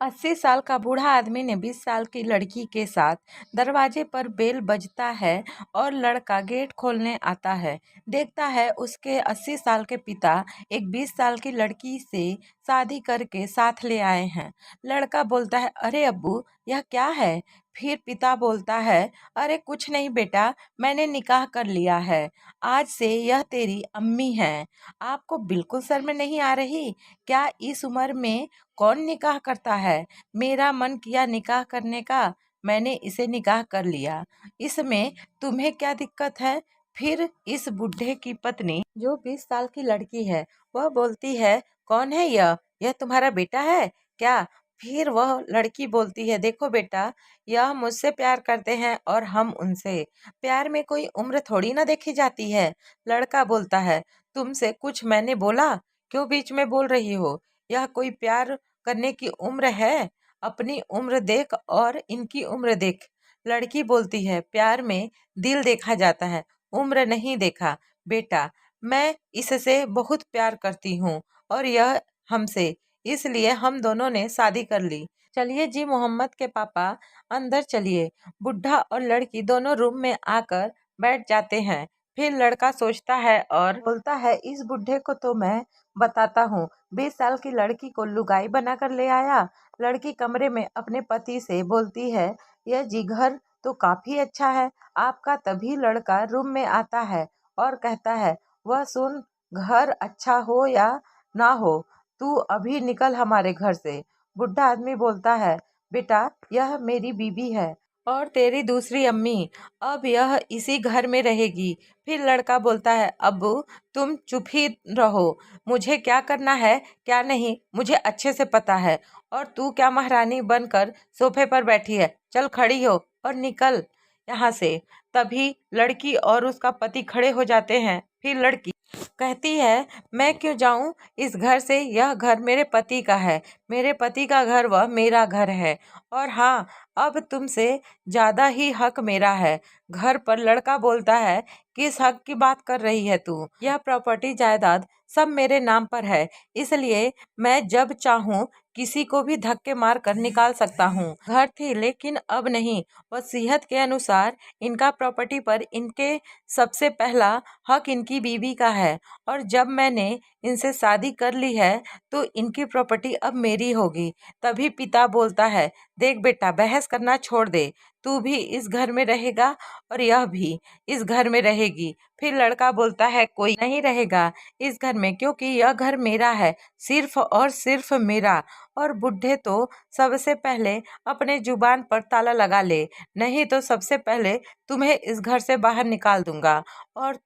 80 साल का बूढ़ा आदमी ने 20 साल की लड़की के साथ दरवाजे पर बेल बजता है और लड़का गेट खोलने आता है। देखता है उसके 80 साल के पिता एक 20 साल की लड़की से शादी करके साथ ले आए हैं। लड़का बोलता है, अरे अब्बू, यह क्या है? फिर पिता बोलता है, अरे कुछ नहीं बेटा, मैंने निकाह कर लिया है। आज से यह तेरी अम्मी है। आपको बिल्कुल शर्म नहीं आ रही? क्या इस उम्र में कौन निकाह करता है? मेरा मन किया निकाह करने का, मैंने इसे निकाह कर लिया। इसमें तुम्हें क्या दिक्कत है? फिर इस बुढ़े की पत्नी जो 20 साल की लड़की है, वह बोलती है, कौन है यह तुम्हारा बेटा है क्या? फिर वह लड़की बोलती है, देखो बेटा, यह मुझसे प्यार करते हैं और हम उनसे। प्यार में कोई उम्र थोड़ी ना देखी जाती है। लड़का बोलता है, तुमसे कुछ मैंने बोला? क्यों बीच में बोल रही हो? यह कोई प्यार करने की उम्र है? अपनी उम्र देख और इनकी उम्र देख। लड़की बोलती है, प्यार में दिल देखा जाता है, उम्र नहीं देखा। बेटा, मैं इससे बहुत प्यार करती हूँ और यह हमसे, इसलिए हम दोनों ने शादी कर ली। चलिए जी मोहम्मद के पापा, अंदर चलिए। बुढ़ा और लड़की दोनों रूम में आकर बैठ जाते हैं। फिर लड़का सोचता है और बोलता है, इस बुढ़े को तो मैं बताता हूँ। 20 साल की लड़की को लुगाई बनाकर ले आया। लड़की कमरे में अपने पति से बोलती है, यह जी घर तो काफी अच्छा है आपका। तभी लड़का रूम में आता है और कहता है, वह सुन, घर अच्छा हो या ना हो, तू अभी निकल हमारे घर से। बुढ़ा आदमी बोलता है, बेटा, यह मेरी बीबी है और तेरी दूसरी अम्मी। अब यह इसी घर में रहेगी। फिर लड़का बोलता है, अब्बू, तुम चुप ही रहो। मुझे क्या करना है क्या नहीं मुझे अच्छे से पता है। और तू क्या महारानी बनकर सोफे पर बैठी है? चल खड़ी हो और निकल यहाँ से। तभी लड़की और उसका पति खड़े हो जाते हैं। फिर लड़की कहती है, मैं क्यों जाऊं इस घर से? यह घर मेरे पति का है। मेरे पति का घर, वह मेरा घर है। और हाँ, अब तुमसे ज्यादा ही हक मेरा है घर पर। लड़का बोलता है, किस हक की बात कर रही है तू? यह प्रॉपर्टी जायदाद सब मेरे नाम पर है, इसलिए मैं जब चाहूँ किसी को भी धक्के मार कर निकाल सकता हूँ। घर थी लेकिन अब नहीं। वसीयत के अनुसार इनका प्रॉपर्टी पर इनके सबसे पहला हक इनकी बीवी का है। और जब मैंने इनसे शादी कर ली है तो इनकी प्रॉपर्टी अब मेरी होगी। तभी पिता बोलता है, देख बेटा, बहस करना छोड़ दे। तू भी इस घर में रहेगा और यह भी इस घर में रहेगी। फिर लड़का बोलता है, कोई नहीं रहेगा इस घर में, क्योंकि यह घर मेरा है, सिर्फ और सिर्फ मेरा। और बुढ़े तो सबसे पहले अपने जुबान पर ताला लगा ले, नहीं तो सबसे पहले तुम्हें इस घर से बाहर निकाल दूंगा। और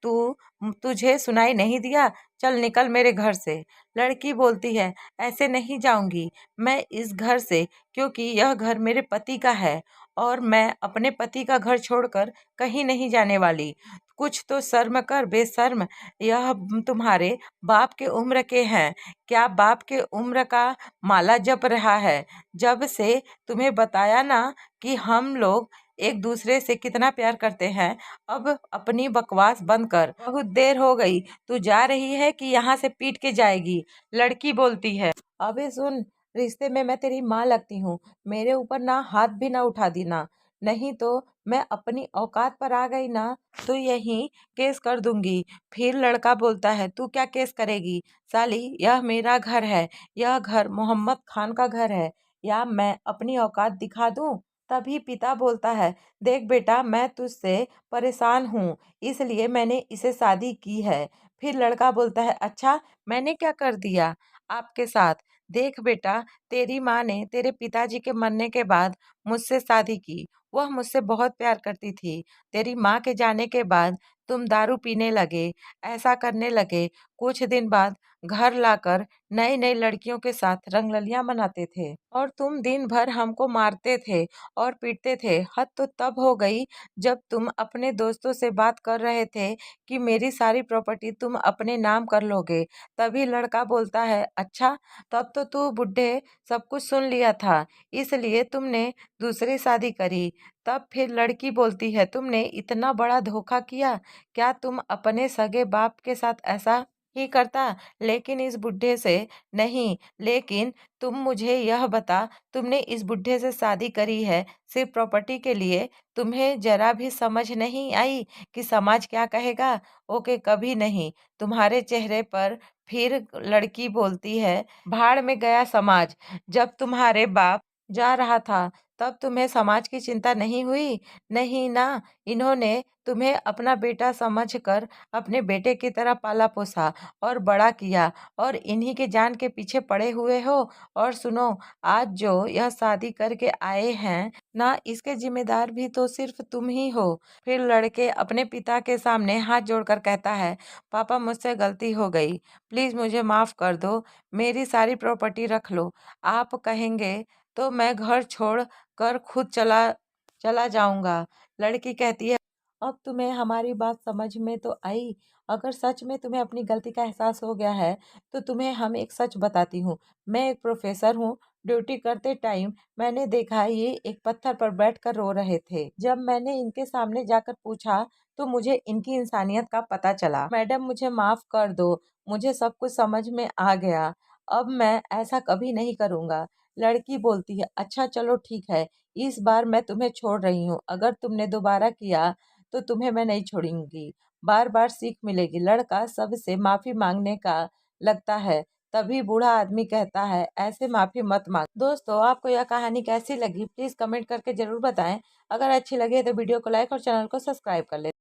तुझे सुनाई नहीं दिया? चल निकल मेरे घर से। लड़की बोलती है, ऐसे नहीं जाऊंगी मैं इस घर से, क्योंकि यह घर मेरे पति का है और मैं अपने पति का घर छोड़कर कहीं नहीं जाने वाली। कुछ तो शर्म कर बेशर्म। यह तुम्हारे बाप के उम्र के हैं। क्या बाप के उम्र का माला जप रहा है? जब से तुम्हें बताया ना कि हम लोग एक दूसरे से कितना प्यार करते हैं, अब अपनी बकवास बंद कर। बहुत देर हो गई, तू जा रही है कि यहाँ से पीट के जाएगी? लड़की बोलती है, अबे सुन, रिश्ते में मैं तेरी माँ लगती हूँ, मेरे ऊपर ना हाथ भी ना उठा देना, नहीं तो मैं अपनी औकात पर आ गई ना तो यही केस कर दूंगी। फिर लड़का बोलता है, तू क्या केस करेगी साली? यह मेरा घर है, यह घर मोहम्मद खान का घर है, या मैं अपनी औकात दिखा दूं? तभी पिता बोलता है, देख बेटा, मैं तुझसे परेशान हूँ, इसलिए मैंने इसे शादी की है। फिर लड़का बोलता है, अच्छा, मैंने क्या कर दिया आपके साथ? देख बेटा, तेरी माँ ने तेरे पिताजी के मरने के बाद मुझसे शादी की। वह मुझसे बहुत प्यार करती थी। तेरी माँ के जाने के बाद तुम दारू पीने लगे, ऐसा करने लगे। कुछ दिन बाद घर लाकर नई नई लड़कियों के साथ रंगरलियां मनाते थे और तुम दिन भर हमको मारते थे और पीटते थे। हद तो तब हो गई जब तुम अपने दोस्तों से बात कर रहे थे कि मेरी सारी प्रॉपर्टी तुम अपने नाम कर लोगे। तभी लड़का बोलता है, अच्छा, तब तो तू बुढ़े सब कुछ सुन लिया था, इसलिए तुमने दूसरी शादी करी। तब फिर लड़की बोलती है, तुमने इतना बड़ा धोखा किया? क्या तुम अपने सगे बाप के साथ ऐसा ही करता, लेकिन इस बुढ़े से नहीं। लेकिन तुम मुझे यह बता, तुमने इस बुढ़े से शादी करी है सिर्फ प्रॉपर्टी के लिए? तुम्हें जरा भी समझ नहीं आई कि समाज क्या कहेगा? ओके, कभी नहीं। तुम्हारे चेहरे पर फिर लड़की बोलती है, भाड़ में गया समाज। जब तुम्हारे बाप जा रहा था तब तुम्हें समाज की चिंता नहीं हुई? नहीं ना। इन्होंने तुम्हें अपना बेटा समझकर अपने बेटे की तरह पाला पोसा और बड़ा किया, और इन्हीं के जान के पीछे पड़े हुए हो। और सुनो, आज जो यह शादी करके आए हैं ना, इसके जिम्मेदार भी तो सिर्फ तुम ही हो। फिर लड़के अपने पिता के सामने हाथ जोड़कर कहता है, पापा मुझसे गलती हो गई, प्लीज मुझे माफ कर दो, मेरी सारी प्रॉपर्टी रख लो। आप कहेंगे तो मैं घर छोड़ कर खुद चला चला जाऊंगा। लड़की कहती है, अब तुम्हें हमारी बात समझ में तो आई। अगर सच में तुम्हें अपनी गलती का एहसास हो गया है तो तुम्हें हम एक सच बताती हूँ। मैं एक प्रोफेसर हूँ। ड्यूटी करते टाइम मैंने देखा ये एक पत्थर पर बैठकर रो रहे थे। जब मैंने इनके सामने जाकर पूछा तो मुझे इनकी इंसानियत का पता चला। मैडम मुझे माफ कर दो, मुझे सब कुछ समझ में आ गया। अब मैं ऐसा कभी नहीं करूँगा। लड़की बोलती है, अच्छा चलो ठीक है, इस बार मैं तुम्हें छोड़ रही हूँ। अगर तुमने दोबारा किया तो तुम्हें मैं नहीं छोड़ूंगी। बार बार सीख मिलेगी। लड़का सबसे माफी मांगने का लगता है। तभी बूढ़ा आदमी कहता है, ऐसे माफी मत मांग। दोस्तों, आपको यह कहानी कैसी लगी प्लीज कमेंट करके जरूर बताएं। अगर अच्छी लगे तो वीडियो को लाइक और चैनल को सब्सक्राइब कर ले।